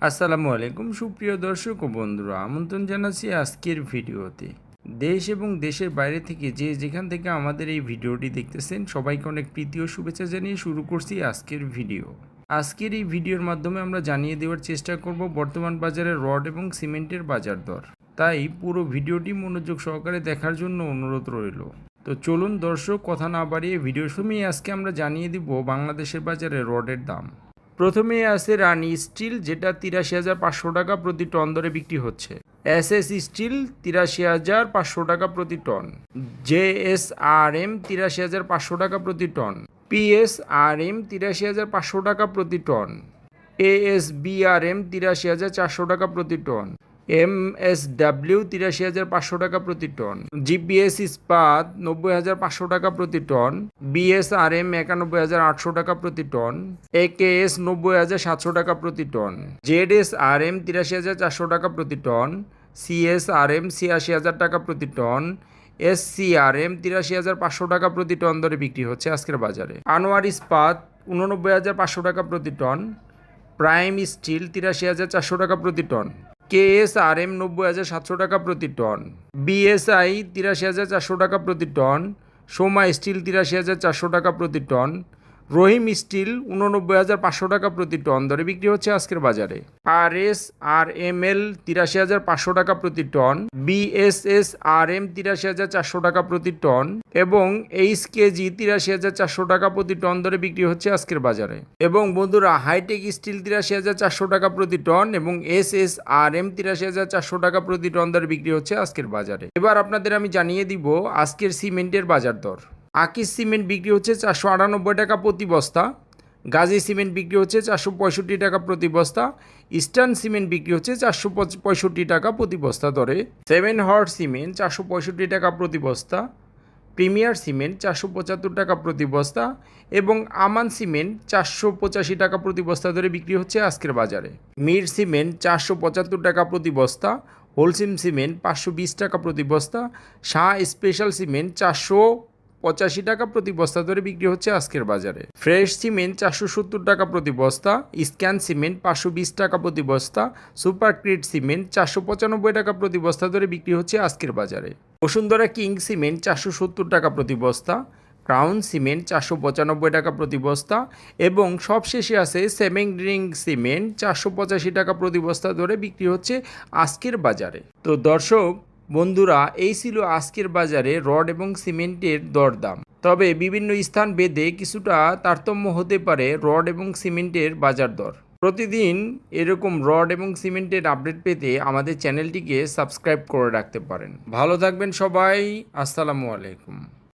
আসসালামু আলাইকুম সুপ্রিয় দর্শক ও বন্ধুরা, আমন্ত্রণ জানাচ্ছি আজকের ভিডিওতে। দেশ এবং দেশের বাইরে থেকে যে যেখান থেকে আমাদের এই ভিডিওটি দেখতেছেন সবাইকে অনেক প্রীতি ও শুভেচ্ছা জানিয়ে শুরু করছি আজকের ভিডিও। আজকের এই ভিডিওর মাধ্যমে আমরা জানিয়ে দেওয়ার চেষ্টা করব বর্তমান বাজারে রড এবং সিমেন্টের বাজার দর। তাই পুরো ভিডিওটি মনোযোগ সহকারে দেখার জন্য অনুরোধ রইল। তো চলুন দর্শক, কথা না বাড়িয়ে ভিডিওর সময় আজকে আমরা জানিয়ে দিব বাংলাদেশের বাজারে রডের দাম। প্রথমে আছে রানি স্টিল, যেটা ৮৩,৫০০ টাকা প্রতি টন দরে বিক্রি হচ্ছে। এসএস স্টিল ৮৩,৫০০ টাকা প্রতি টন। জেএসআরএম ৮৩,৫০০ টাকা প্রতি টন। পিএসআরএম ৮৩,৫০০ টাকা প্রতি টন। এএসবিআরএম ৮৩,৪০০ টাকা প্রতি টন। এমএসডাব্লিউ ৮৩,৫০০ টাকা প্রতি টন। জিপিএস ইস্পাত ৯০,৫০০ টাকা প্রতি টন। বিএসআরএম ৯১,৮০০ টাকা প্রতি টন। একেএস ৯০,৭০০ টাকা প্রতি টন। জেডএসআরএম ৮৩,৪০০ টাকা প্রতি টন। সিএসআরএম ৮৬,০০০ টাকা প্রতি টন। এসসিআরএম ৮৩,৫০০ টাকা প্রতি টন দরে বিক্রি হচ্ছে আজকের বাজারে। আনোয়ার ইস্পাত ৮৯,৫০০ টাকা প্রতি টন। প্রাইম স্টিল ৮৩,৪০০ টাকা প্রতি টন। কেএসআরএম ৯০,৭০০ টাকা প্রতি টন। বিএসআই ৮৩,৪০০ টাকা প্রতি টন। সোমা স্টিল ৮৩,৪০০ টাকা প্রতি টন। রহিম স্টিল ৮৯,৫০০ টাকা প্রতি টন দরে বিক্রি হচ্ছে আজকের বাজারে। আরএসআরএমএল ৮৩,৫০০ টাকা প্রতি টন। বিএসএসআরএম ৮৩,৪০০ টাকা প্রতি টন এবং এইচকেজি ৮৩,৪০০ টাকা প্রতি টন দরে বিক্রি হচ্ছে আজকের বাজারে। এবং বন্ধুরা, হাইটেক স্টিল ৮৩,৪০০ টাকা প্রতি টন এবং এসএসআরএম ৮৩,৪০০ টাকা প্রতি টন দরে বিক্রি হচ্ছে আজকের বাজারে। এবার আপনাদের আমি জানিয়ে দিব আজকের সিমেন্টের বাজার দর। আকিস সিমেন্ট বিক্রি হচ্ছে ৪৯৮ টাকা প্রতি বস্তা। গাজী সিমেন্ট বিক্রি হচ্ছে ৪৬৫ টাকা প্রতি বস্তা। ইস্টার্ন সিমেন্ট বিক্রি হচ্ছে ৪৬৫ টাকা প্রতি বস্তা দরে। 7 হর্স সিমেন্ট ৪৬৫ টাকা প্রতি বস্তা। প্রিমিয়ার সিমেন্ট ৪৭৫ টাকা প্রতি বস্তা এবং আমান সিমেন্ট ৪৮৫ টাকা প্রতি বস্তা দরে বিক্রি হচ্ছে আজকের বাজারে। মির সিমেন্ট ৪৭৫ টাকা প্রতি বস্তা। হোলসিম সিমেন্ট ৫২০ টাকা প্রতি বস্তা। শাহ স্পেশাল সিমেন্ট ৪৮৫ টাকা প্রতি বস্তা ধরে বিক্রি হচ্ছে আজকের বাজারে। ফ্রেশ সিমেন্ট ৪৭০ টাকা প্রতি বস্তা। স্ক্যান সিমেন্ট ৫২০ টাকা প্রতি বস্তা। সুপার ক্রিট সিমেন্ট ৪৯৫ টাকা প্রতি বস্তা ধরে বিক্রি হচ্ছে আজকের বাজারে। বসুন্ধরা কিং সিমেন্ট ৪৭০ টাকা প্রতি বস্তা। ক্রাউন সিমেন্ট ৪৯৫ টাকা প্রতি বস্তা এবং সবশেষে আছে সেমেন্ডিং সিমেন্ট ৪৮৫ টাকা প্রতি বস্তা ধরে বিক্রি হচ্ছে আজকের বাজারে। তো দর্শক বন্ধুরা, এই ছিল আজকের বাজারে রড এবং সিমেন্টের দরদাম। তবে বিভিন্ন স্থান ভেদে কিছুটা তারতম্য হতে পারে রড এবং সিমেন্টের বাজার দর। প্রতিদিন এরকম রড এবং সিমেন্টের আপডেট পেতে আমাদের চ্যানেলটিকে সাবস্ক্রাইব করে রাখতে পারেন। ভালো থাকবেন সবাই। আসসালামু আলাইকুম।